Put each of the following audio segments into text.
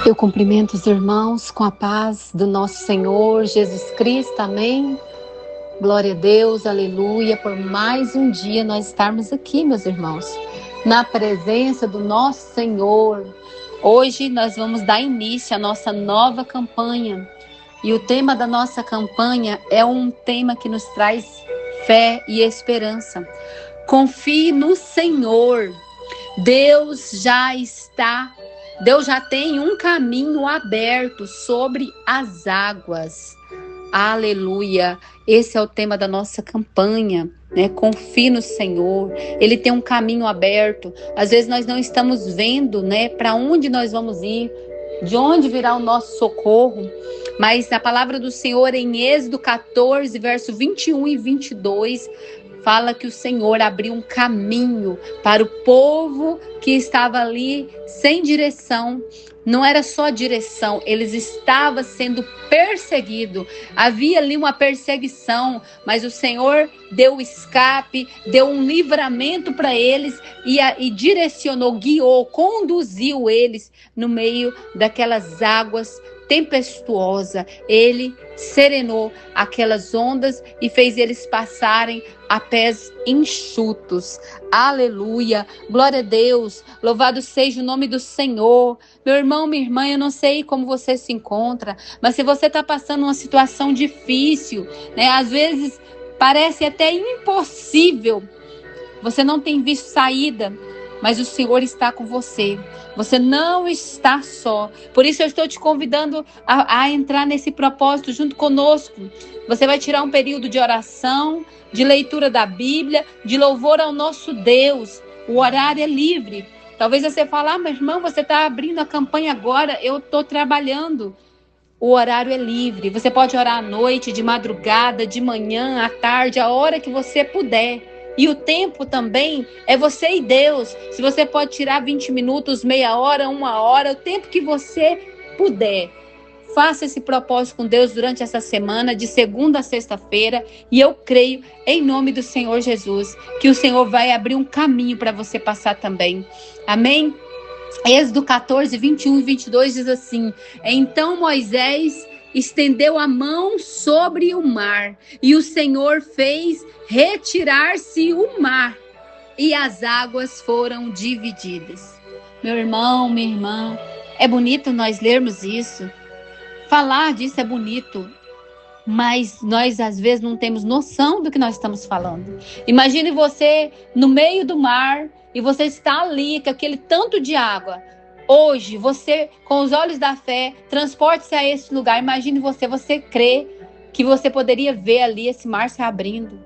Eu cumprimento os irmãos com a paz do nosso Senhor Jesus Cristo, amém? Glória a Deus, aleluia, por mais um dia nós estarmos aqui, meus irmãos, na presença do nosso Senhor. Hoje nós vamos dar início à nossa nova campanha. E o tema da nossa campanha é um tema que nos traz fé e esperança. Confie no Senhor. Deus já tem um caminho aberto sobre as águas. Aleluia. Esse é o tema da nossa campanha, né? Confie no Senhor. Ele tem um caminho aberto. Às vezes nós não estamos vendo, né, para onde nós vamos ir, de onde virá o nosso socorro. Mas na palavra do Senhor, em Êxodo 14, verso 21 e 22, fala que o Senhor abriu um caminho para o povo que estava ali sem direção. Não era só direção, eles estavam sendo perseguidos. Havia ali uma perseguição, mas o Senhor deu escape, deu um livramento para eles e direcionou, guiou, conduziu eles no meio daquelas águas tempestuosas. Ele serenou aquelas ondas e fez eles passarem a pés enxutos. Aleluia, glória a Deus, louvado seja o nome do Senhor. Meu irmão, minha irmã, eu não sei como você se encontra, mas se você está passando uma situação difícil, né, às vezes parece até impossível, você não tem visto saída, mas o Senhor está com você. Você não está só. Por isso eu estou te convidando a entrar nesse propósito junto conosco. Você vai tirar um período de oração, de leitura da Bíblia, de louvor ao nosso Deus. O horário é livre. Talvez você fale, meu irmão, você está abrindo a campanha agora, eu estou trabalhando. O horário é livre. Você pode orar à noite, de madrugada, de manhã, à tarde, a hora que você puder. E o tempo também é você e Deus. Se você pode tirar 20 minutos, meia hora, uma hora, o tempo que você puder. Faça esse propósito com Deus durante essa semana, de segunda a sexta-feira. E eu creio, em nome do Senhor Jesus, que o Senhor vai abrir um caminho para você passar também. Amém? Êxodo 14, 21 e 22 diz assim: Então Moisés estendeu a mão sobre o mar, e o Senhor fez retirar-se o mar, e as águas foram divididas. Meu irmão, minha irmã, é bonito nós lermos isso. Falar disso é bonito, mas nós às vezes não temos noção do que nós estamos falando. Imagine você no meio do mar e você está ali com aquele tanto de água. Hoje, você, com os olhos da fé, transporte-se a esse lugar. Imagine você crê que você poderia ver ali esse mar se abrindo.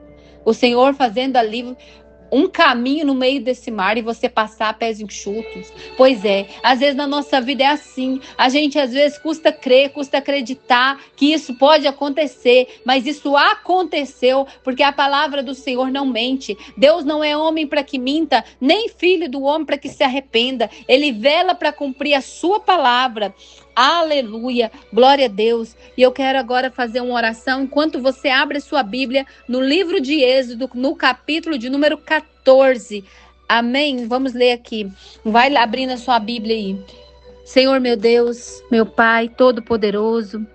O Senhor fazendo ali um caminho no meio desse mar e você passar a pés enxutos. Pois é, às vezes na nossa vida é assim. A gente às vezes custa crer, custa acreditar que isso pode acontecer, mas isso aconteceu porque a palavra do Senhor não mente. Deus não é homem para que minta, nem filho do homem para que se arrependa. Ele vela para cumprir a sua palavra. Aleluia, glória a Deus. E eu quero agora fazer uma oração enquanto você abre a sua Bíblia no livro de Êxodo, no capítulo de número 14. Amém? Vamos ler aqui. Vai abrindo a sua Bíblia aí. Senhor meu Deus, meu Pai todo-poderoso,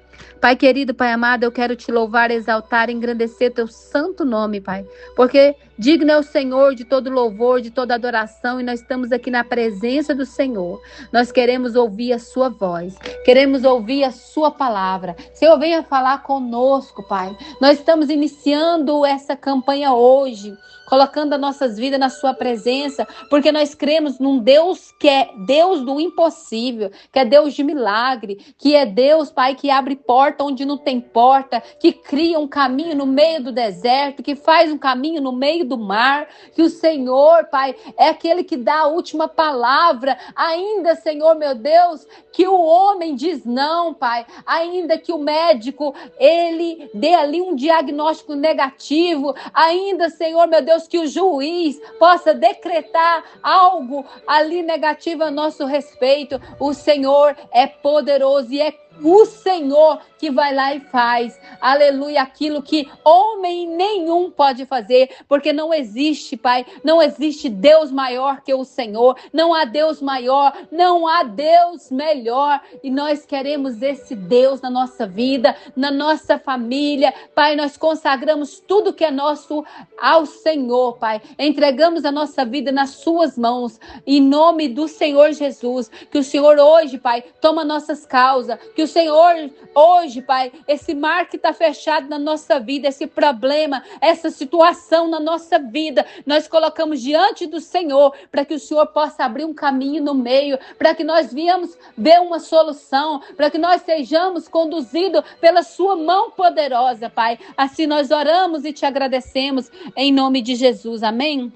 Pai querido, Pai amado, eu quero te louvar, exaltar, engrandecer teu santo nome, Pai, porque digno é o Senhor de todo louvor, de toda adoração, e nós estamos aqui na presença do Senhor. Nós queremos ouvir a sua voz, queremos ouvir a sua palavra. Senhor, venha falar conosco, Pai. Nós estamos iniciando essa campanha hoje, colocando as nossas vidas na sua presença, porque nós cremos num Deus que é Deus do impossível, que é Deus de milagre, que é Deus, Pai, que abre porta onde não tem porta, que cria um caminho no meio do deserto, que faz um caminho no meio do mar, que o Senhor, Pai, é aquele que dá a última palavra, ainda, Senhor, meu Deus, que o homem diz não, Pai, ainda que o médico, ele dê ali um diagnóstico negativo, ainda, Senhor, meu Deus, que o juiz possa decretar algo ali negativo a nosso respeito, o Senhor é poderoso e é o Senhor que vai lá e faz, aleluia, aquilo que homem nenhum pode fazer, porque não existe, Pai, não existe Deus maior que o Senhor, não há Deus maior, não há Deus melhor, e nós queremos esse Deus na nossa vida, na nossa família, Pai, nós consagramos tudo que é nosso ao Senhor, Pai, entregamos a nossa vida nas suas mãos, em nome do Senhor Jesus, que o Senhor hoje, Pai, toma nossas causas, que o Senhor hoje, Pai, esse mar que está fechado na nossa vida, esse problema, essa situação na nossa vida, nós colocamos diante do Senhor, para que o Senhor possa abrir um caminho no meio, para que nós viemos ver uma solução, para que nós sejamos conduzidos pela sua mão poderosa, Pai. Assim nós oramos e te agradecemos, em nome de Jesus, amém?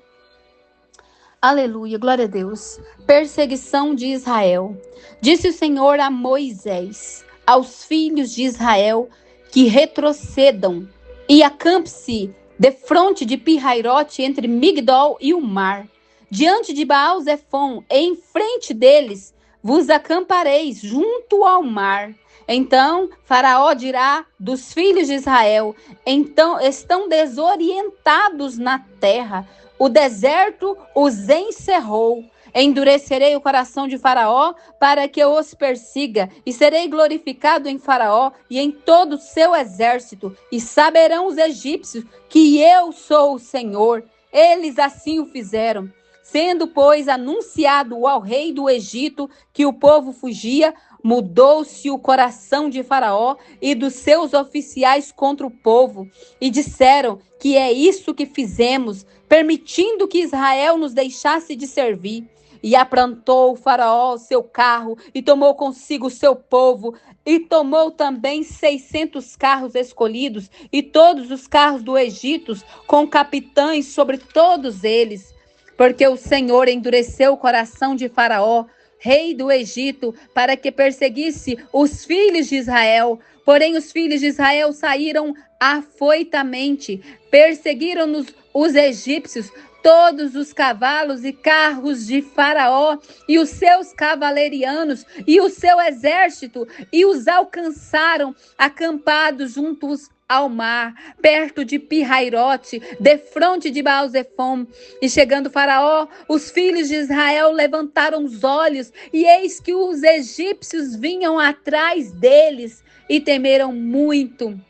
Aleluia, glória a Deus. Perseguição de Israel. Disse o Senhor a Moisés, aos filhos de Israel, que retrocedam e acampe-se defronte de Pi-Hairote, entre Migdol e o mar, diante de Baal-Zefon, e em frente deles vos acampareis junto ao mar. Então Faraó dirá dos filhos de Israel, então estão desorientados na terra, o deserto os encerrou. Endurecerei o coração de Faraó para que eu os persiga, e serei glorificado em Faraó e em todo o seu exército, e saberão os egípcios que eu sou o Senhor. Eles assim o fizeram. Sendo, pois, anunciado ao rei do Egito que o povo fugia, mudou-se o coração de Faraó e dos seus oficiais contra o povo, e disseram que é isso que fizemos, permitindo que Israel nos deixasse de servir. E aprontou o Faraó o seu carro, e tomou consigo o seu povo, e tomou também 600 carros escolhidos, e todos os carros do Egito, com capitães sobre todos eles. Porque o Senhor endureceu o coração de Faraó, rei do Egito, para que perseguisse os filhos de Israel. Porém, os filhos de Israel saíram afoitamente, perseguiram-nos os egípcios, todos os cavalos e carros de Faraó, e os seus cavalerianos, e o seu exército, e os alcançaram, acampados juntos ao mar, perto de Pi-Hairote, defronte de Baal-Zefon. E chegando Faraó, os filhos de Israel levantaram os olhos, e eis que os egípcios vinham atrás deles, e temeram muito.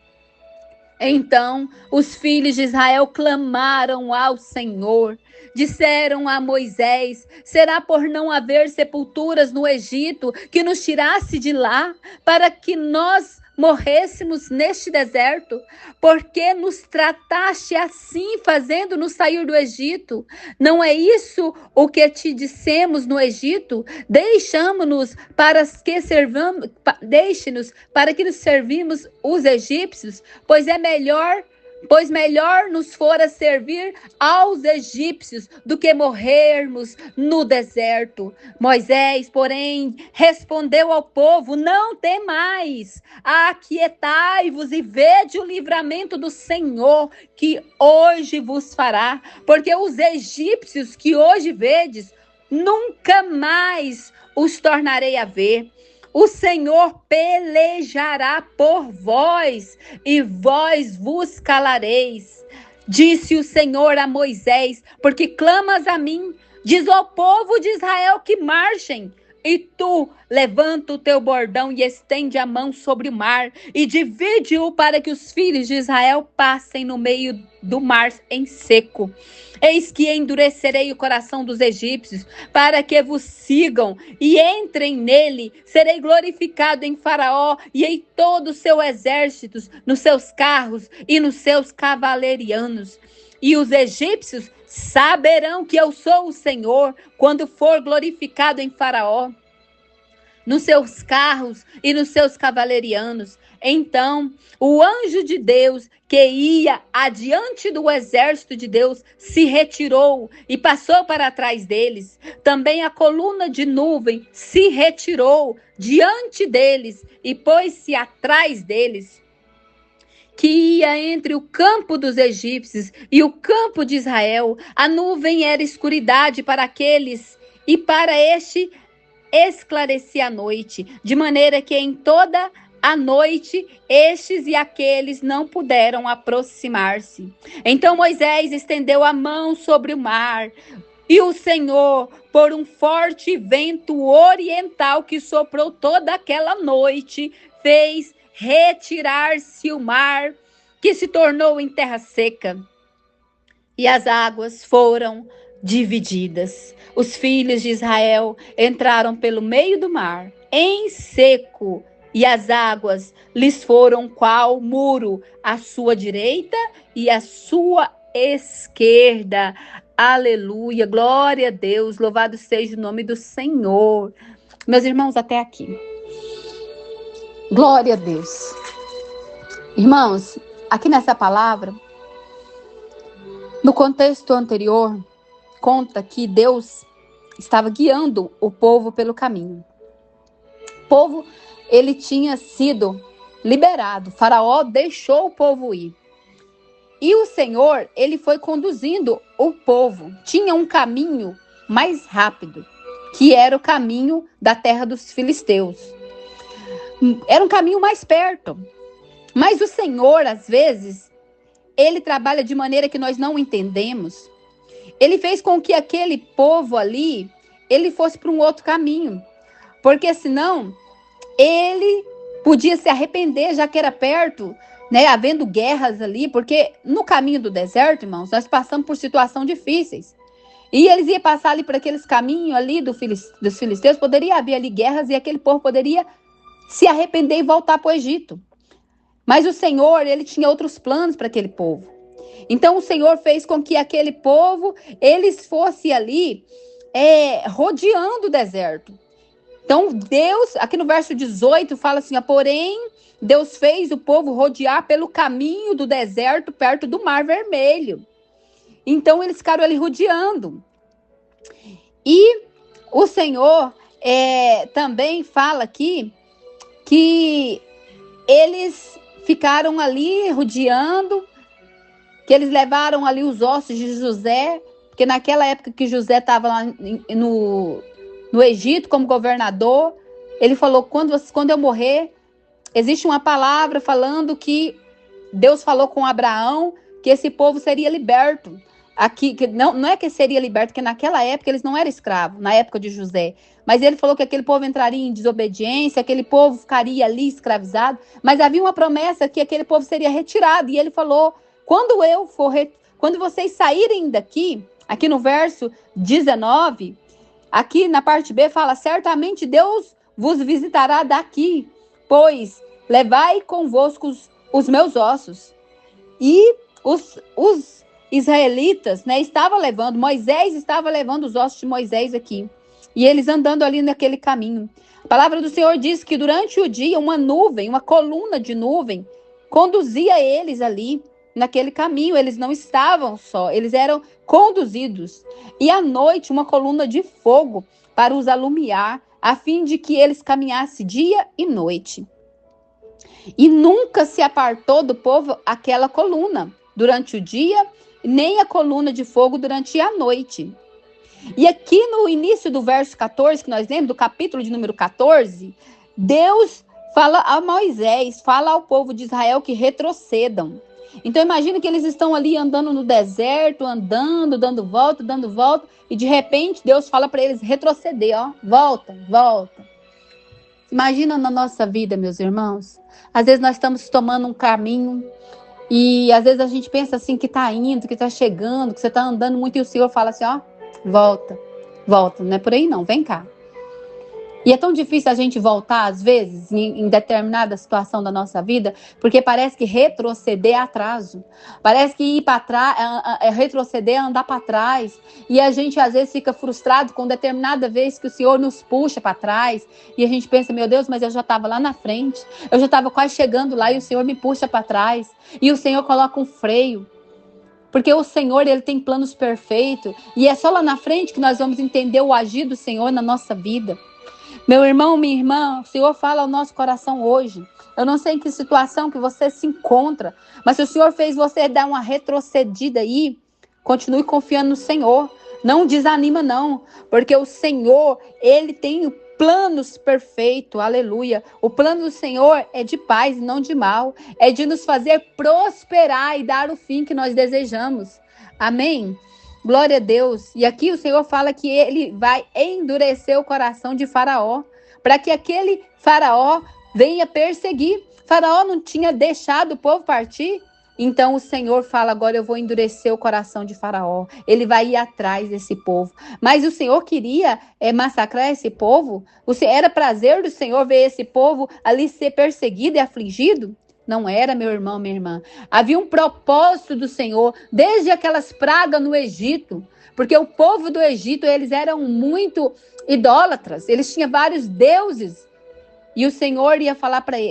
Então os filhos de Israel clamaram ao Senhor. Disseram a Moisés: será por não haver sepulturas no Egito que nos tirasse de lá, para que nós morrêssemos neste deserto? Porque nos trataste assim, fazendo-nos sair do Egito? Não é isso o que te dissemos no Egito? Deixamo-nos para que servamos, deixe-nos para que nos servimos os egípcios, pois melhor nos fora servir aos egípcios do que morrermos no deserto. Moisés, porém, respondeu ao povo: não temais, aquietai-vos e vede o livramento do Senhor, que hoje vos fará, porque os egípcios que hoje vedes, nunca mais os tornarei a ver. O Senhor pelejará por vós, e vós vos calareis. Disse o Senhor a Moisés: porque clamas a mim? Diz ao povo de Israel que marchem. E tu levanta o teu bordão e estende a mão sobre o mar, e divide-o para que os filhos de Israel passem no meio do mar em seco. Eis que endurecerei o coração dos egípcios, para que vos sigam e entrem nele. Serei glorificado em Faraó e em todo o seu exército, nos seus carros e nos seus cavalerianos. E os egípcios saberão que eu sou o Senhor, quando for glorificado em Faraó, nos seus carros e nos seus cavalerianos. Então o anjo de Deus, que ia adiante do exército de Deus, se retirou e passou para trás deles. Também a coluna de nuvem se retirou diante deles e pôs-se atrás deles, que ia entre o campo dos egípcios e o campo de Israel. A nuvem era escuridade para aqueles, e para este esclarecia a noite, de maneira que em toda à noite, estes e aqueles não puderam aproximar-se. Então Moisés estendeu a mão sobre o mar, e o Senhor, por um forte vento oriental que soprou toda aquela noite, fez retirar-se o mar, que se tornou em terra seca, e as águas foram divididas. Os filhos de Israel entraram pelo meio do mar, em seco, e as águas lhes foram qual muro, à sua direita e à sua esquerda. Aleluia, glória a Deus, louvado seja o nome do Senhor. Meus irmãos, até aqui. Glória a Deus. Irmãos, aqui nessa palavra, no contexto anterior, conta que Deus estava guiando o povo pelo caminho. O povo, ele tinha sido liberado. Faraó deixou o povo ir. E o Senhor, ele foi conduzindo o povo. Tinha um caminho mais rápido, que era o caminho da terra dos filisteus. Era um caminho mais perto. Mas o Senhor, às vezes, ele trabalha de maneira que nós não entendemos. Ele fez com que aquele povo ali, ele fosse para um outro caminho. Porque senão, ele podia se arrepender, já que era perto, né, havendo guerras ali, porque no caminho do deserto, irmãos, nós passamos por situações difíceis. E eles iam passar ali por aqueles caminhos ali dos filisteus, poderia haver ali guerras e aquele povo poderia se arrepender e voltar para o Egito. Mas o Senhor, ele tinha outros planos para aquele povo. Então o Senhor fez com que aquele povo, eles fossem ali rodeando o deserto. Então Deus, aqui no verso 18, fala assim, porém, Deus fez o povo rodear pelo caminho do deserto, perto do Mar Vermelho. Então eles ficaram ali rodeando. E o Senhor também fala aqui que eles ficaram ali rodeando, que eles levaram ali os ossos de José, porque naquela época que José estava lá no Egito como governador, ele falou, quando eu morrer, existe uma palavra falando que Deus falou com Abraão que esse povo seria liberto. Aqui, que não é que seria liberto, porque naquela época eles não eram escravos, na época de José. Mas ele falou que aquele povo entraria em desobediência, aquele povo ficaria ali escravizado. Mas havia uma promessa que aquele povo seria retirado. E ele falou, quando vocês saírem daqui, aqui no verso 19, aqui na parte B fala, certamente Deus vos visitará daqui, pois levai convosco os meus ossos. E os israelitas, né, Moisés estava levando os ossos de Moisés aqui. E eles andando ali naquele caminho. A palavra do Senhor diz que durante o dia uma nuvem, uma coluna de nuvem, conduzia eles ali naquele caminho. Eles não estavam só, eles eram conduzidos. E à noite uma coluna de fogo para os alumiar, a fim de que eles caminhassem dia e noite. E nunca se apartou do povo aquela coluna durante o dia, nem a coluna de fogo durante a noite. E aqui no início do verso 14, que nós lemos, do capítulo de número 14, Deus fala a Moisés, fala ao povo de Israel que retrocedam. Então imagina que eles estão ali andando no deserto, andando, dando volta, e de repente Deus fala para eles retroceder, volta. Imagina na nossa vida, meus irmãos, às vezes nós estamos tomando um caminho, e às vezes a gente pensa assim que está indo, que está chegando, que você está andando muito, e o Senhor fala assim, volta, não é por aí não, vem cá. E é tão difícil a gente voltar, às vezes, em determinada situação da nossa vida, porque parece que retroceder é atraso. Parece que ir para trás, retroceder é andar para trás. E a gente, às vezes, fica frustrado com determinada vez que o Senhor nos puxa para trás. E a gente pensa, meu Deus, mas eu já estava lá na frente. Eu já estava quase chegando lá e o Senhor me puxa para trás. E o Senhor coloca um freio. Porque o Senhor, ele tem planos perfeitos. E é só lá na frente que nós vamos entender o agir do Senhor na nossa vida. Meu irmão, minha irmã, o Senhor fala ao nosso coração hoje. Eu não sei em que situação que você se encontra, mas se o Senhor fez você dar uma retrocedida aí, continue confiando no Senhor. Não desanima não, porque o Senhor, ele tem planos perfeitos, aleluia. O plano do Senhor é de paz e não de mal, é de nos fazer prosperar e dar o fim que nós desejamos. Amém? Glória a Deus. E aqui o Senhor fala que ele vai endurecer o coração de Faraó, para que aquele Faraó venha perseguir. Faraó não tinha deixado o povo partir. Então o Senhor fala, agora eu vou endurecer o coração de Faraó. Ele vai ir atrás desse povo. Mas o Senhor queria massacrar esse povo? Era prazer do Senhor ver esse povo ali ser perseguido e afligido? Não era, meu irmão, minha irmã. Havia um propósito do Senhor, desde aquelas pragas no Egito. Porque o povo do Egito, eles eram muito idólatras. Eles tinham vários deuses. E o Senhor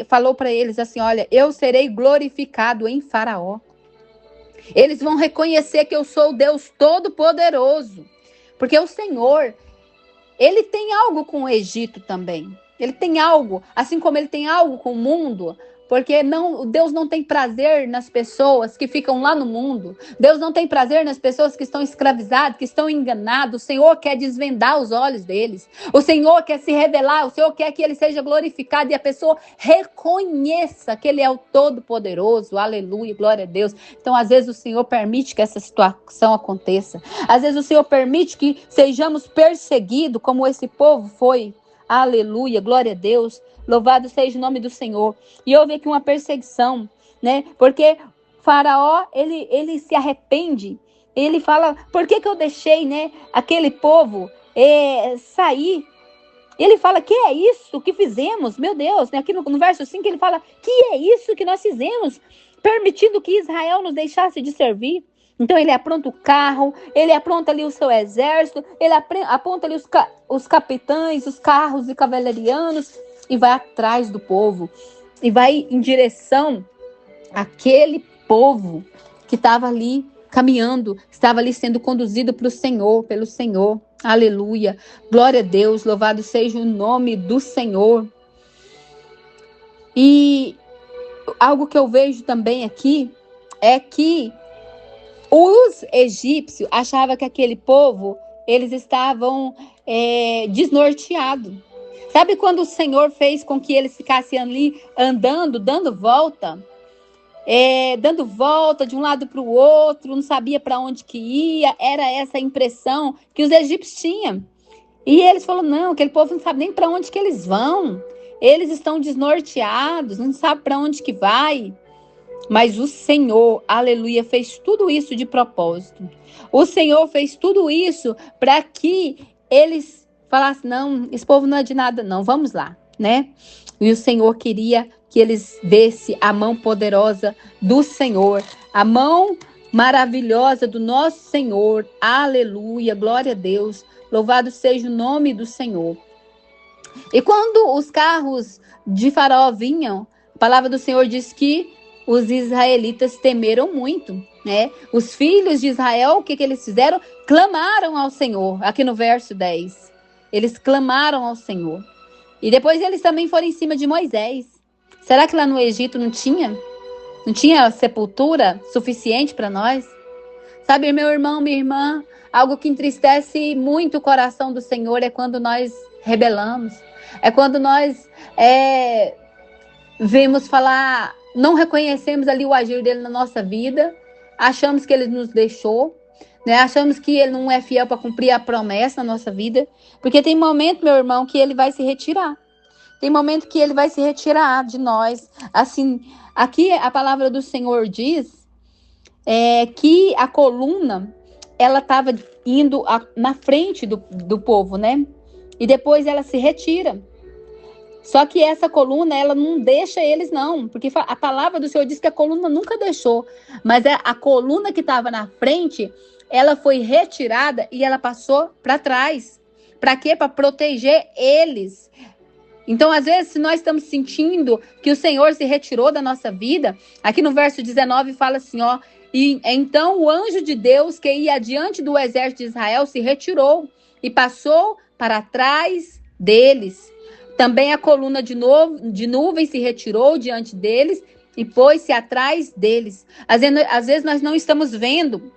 falou para eles assim, olha, eu serei glorificado em Faraó. Eles vão reconhecer que eu sou o Deus Todo-Poderoso. Porque o Senhor, ele tem algo com o Egito também. Ele tem algo, assim como ele tem algo com o mundo. Porque Deus não tem prazer nas pessoas que ficam lá no mundo. Deus não tem prazer nas pessoas que estão escravizadas, que estão enganadas. O Senhor quer desvendar os olhos deles. O Senhor quer se revelar. O Senhor quer que ele seja glorificado e a pessoa reconheça que ele é o Todo-Poderoso. Aleluia, glória a Deus. Então, às vezes, o Senhor permite que essa situação aconteça. Às vezes, o Senhor permite que sejamos perseguidos, como esse povo foi. Aleluia, glória a Deus. Louvado seja o nome do Senhor. E houve aqui uma perseguição, né? Porque Faraó, ele se arrepende. Ele fala, por que eu deixei, né, aquele povo sair? Ele fala, que é isso que fizemos? Meu Deus, né? Aqui no verso 5 ele fala, que é isso que nós fizemos? Permitindo que Israel nos deixasse de servir. Então ele apronta o carro, ele apronta ali o seu exército, ele aponta ali os capitães, os carros e cavalarianos, e vai atrás do povo, e vai em direção àquele povo que estava ali caminhando, estava ali sendo conduzido para o Senhor, pelo Senhor. Aleluia, glória a Deus, louvado seja o nome do Senhor. E algo que eu vejo também aqui é que os egípcios achavam que aquele povo, eles estavam desnorteados. Sabe quando o Senhor fez com que eles ficassem ali andando, dando volta de um lado para o outro, não sabia para onde que ia? Era essa a impressão que os egípcios tinham. E eles falaram, não, aquele povo não sabe nem para onde que eles vão. Eles estão desnorteados, não sabe para onde que vai. Mas o Senhor, aleluia, fez tudo isso de propósito. O Senhor fez tudo isso para que eles falassem, não, esse povo não é de nada não, vamos lá, né? E o Senhor queria que eles vissem a mão poderosa do Senhor, a mão maravilhosa do nosso Senhor, aleluia, glória a Deus, louvado seja o nome do Senhor. E quando os carros de Faraó vinham, a palavra do Senhor diz que os israelitas temeram muito, né? Os filhos de Israel, o que eles fizeram? Clamaram ao Senhor, aqui no verso 10. Eles clamaram ao Senhor. E depois eles também foram em cima de Moisés. Será que lá no Egito não tinha sepultura suficiente para nós? Sabe, meu irmão, minha irmã, algo que entristece muito o coração do Senhor é quando nós rebelamos. É quando nós vemos falar, não reconhecemos ali o agir dele na nossa vida, achamos que ele nos deixou, né? Achamos que ele não é fiel para cumprir a promessa na nossa vida, porque tem momento, meu irmão, que ele vai se retirar. Tem momento que ele vai se retirar de nós. Assim, aqui a palavra do Senhor diz que a coluna, ela estava indo na frente do povo, né? E depois ela se retira. Só que essa coluna, ela não deixa eles não, porque a palavra do Senhor diz que a coluna nunca deixou, mas a coluna que estava na frente, ela foi retirada e ela passou para trás. Para quê? Para proteger eles. Então, às vezes, se nós estamos sentindo que o Senhor se retirou da nossa vida, aqui no verso 19 fala assim, ó, e então o anjo de Deus que ia adiante do exército de Israel se retirou e passou para trás deles. Também a coluna de nuvem se retirou diante deles e pôs-se atrás deles. Às vezes nós não estamos vendo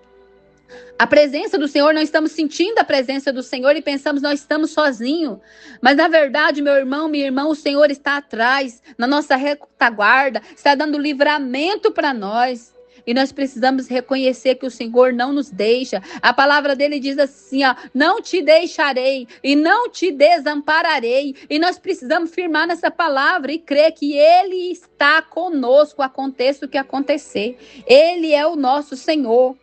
A presença do Senhor, nós estamos sentindo a presença do Senhor e pensamos nós estamos sozinhos. Mas na verdade, meu irmão, minha irmã, o Senhor está atrás, na nossa retaguarda, está dando livramento para nós. E nós precisamos reconhecer que o Senhor não nos deixa. A palavra dele diz assim, ó, não te deixarei e não te desampararei. E nós precisamos firmar nessa palavra e crer que ele está conosco, aconteça o que acontecer. Ele é o nosso Senhor.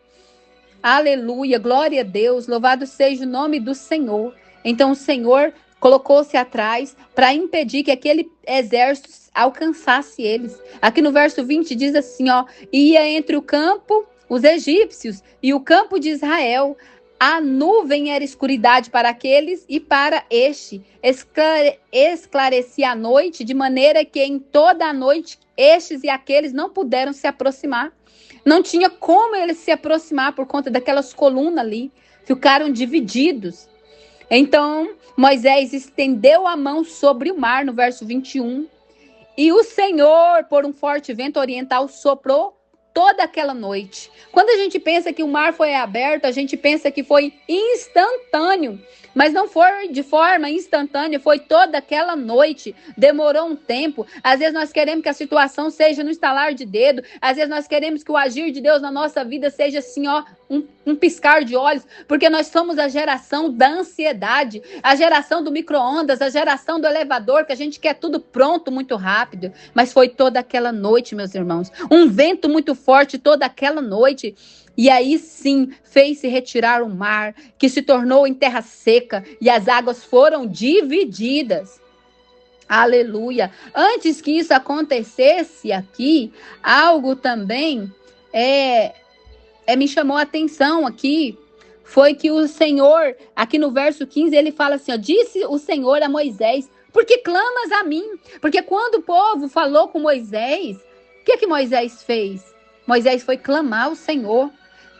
Aleluia, glória a Deus, louvado seja o nome do Senhor. Então o Senhor colocou-se atrás para impedir que aquele exército alcançasse eles. Aqui no verso 20 diz assim, ó, ia entre o campo, os egípcios, e o campo de Israel. A nuvem era escuridade para aqueles e para este. Esclarecia a noite, de maneira que em toda a noite estes e aqueles não puderam se aproximar. Não tinha como eles se aproximar por conta daquelas colunas ali. Ficaram divididos. Então, Moisés estendeu a mão sobre o mar, no verso 21. E o Senhor, por um forte vento oriental, soprou toda aquela noite. Quando a gente pensa que o mar foi aberto, a gente pensa que foi instantâneo. Mas não foi de forma instantânea, foi toda aquela noite. Demorou um tempo. Às vezes nós queremos que a situação seja no estalar de dedo. Às vezes nós queremos que o agir de Deus na nossa vida seja assim, ó, um piscar de olhos. Porque nós somos a geração da ansiedade, a geração do micro-ondas, a geração do elevador, que a gente quer tudo pronto muito rápido. Mas foi toda aquela noite, meus irmãos. Um vento muito forte toda aquela noite. E aí sim fez-se retirar o mar, que se tornou em terra seca, e as águas foram divididas. Aleluia. Antes que isso acontecesse aqui, algo também me chamou a atenção aqui. Foi que o Senhor, aqui no verso 15, ele fala assim, ó, disse o Senhor a Moisés, por que clamas a mim? Porque quando o povo falou com Moisés, o que Moisés fez? Moisés foi clamar ao Senhor,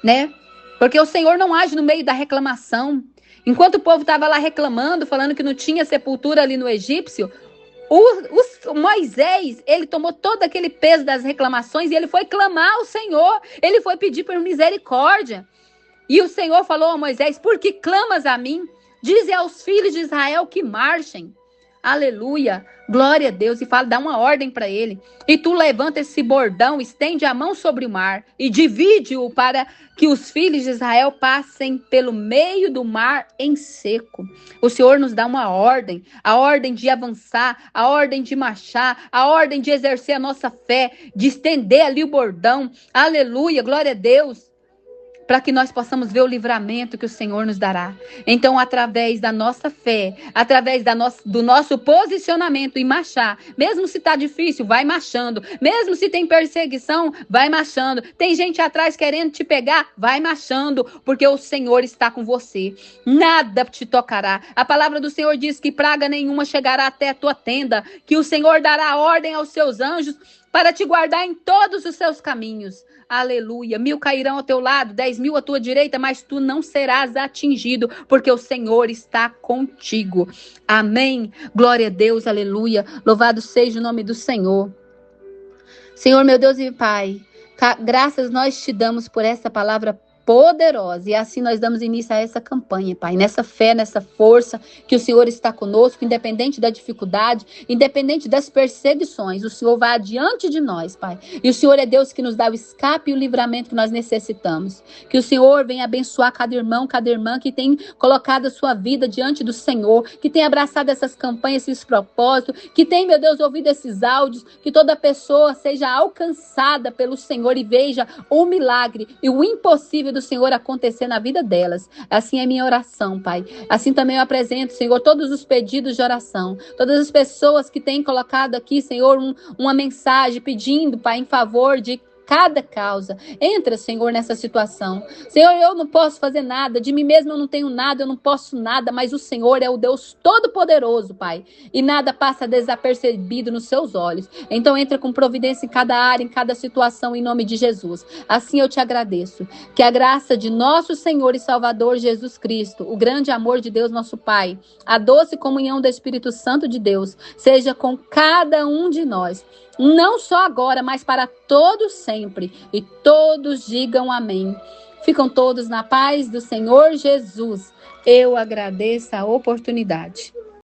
né? Porque o Senhor não age no meio da reclamação. Enquanto o povo estava lá reclamando, falando que não tinha sepultura ali no egípcio, o Moisés, ele tomou todo aquele peso das reclamações e ele foi clamar ao Senhor. Ele foi pedir por misericórdia. E o Senhor falou a Moisés, por que clamas a mim? Dize aos filhos de Israel que marchem. Aleluia, glória a Deus, e fala, dá uma ordem para ele. E tu levanta esse bordão, estende a mão sobre o mar e divide-o para que os filhos de Israel passem pelo meio do mar em seco. O Senhor nos dá uma ordem, a ordem de avançar, a ordem de marchar, a ordem de exercer a nossa fé, de estender ali o bordão. Aleluia, glória a Deus. Para que nós possamos ver o livramento que o Senhor nos dará. Então, através da nossa fé, através do nosso posicionamento em marchar, mesmo se está difícil, vai marchando. Mesmo se tem perseguição, vai marchando. Tem gente atrás querendo te pegar, vai marchando, porque o Senhor está com você. Nada te tocará. A palavra do Senhor diz que praga nenhuma chegará até a tua tenda, que o Senhor dará ordem aos seus anjos para te guardar em todos os seus caminhos. Aleluia. 1000 cairão ao teu lado, 10.000 à tua direita, mas tu não serás atingido, porque o Senhor está contigo. Amém. Glória a Deus, aleluia. Louvado seja o nome do Senhor. Senhor, meu Deus e Pai, graças nós te damos por essa palavra poderosa. E assim nós damos início a essa campanha, Pai, nessa fé, nessa força, que o Senhor está conosco, independente da dificuldade, independente das perseguições, o Senhor vai adiante de nós, Pai. E o Senhor é Deus que nos dá o escape e o livramento que nós necessitamos. Que o Senhor venha abençoar cada irmão, cada irmã que tem colocado a sua vida diante do Senhor, que tem abraçado essas campanhas, esses propósitos, que tem, meu Deus, ouvido esses áudios, que toda pessoa seja alcançada pelo Senhor e veja o milagre e o impossível do Senhor acontecer na vida delas. Assim é minha oração, Pai. Assim também eu apresento, Senhor, todos os pedidos de oração, todas as pessoas que têm colocado aqui, Senhor, uma mensagem pedindo, Pai, em favor de cada causa. Entra, Senhor, nessa situação. Senhor, eu não posso fazer nada, de mim mesmo eu não tenho nada, eu não posso nada, mas o Senhor é o Deus Todo-Poderoso, Pai, e nada passa desapercebido nos seus olhos. Então entra com providência em cada área, em cada situação, em nome de Jesus. Assim eu te agradeço. Que a graça de nosso Senhor e Salvador Jesus Cristo, o grande amor de Deus nosso Pai, a doce comunhão do Espírito Santo de Deus, seja com cada um de nós, não só agora, mas para todos sempre. E todos digam amém. Ficam todos na paz do Senhor Jesus. Eu agradeço a oportunidade.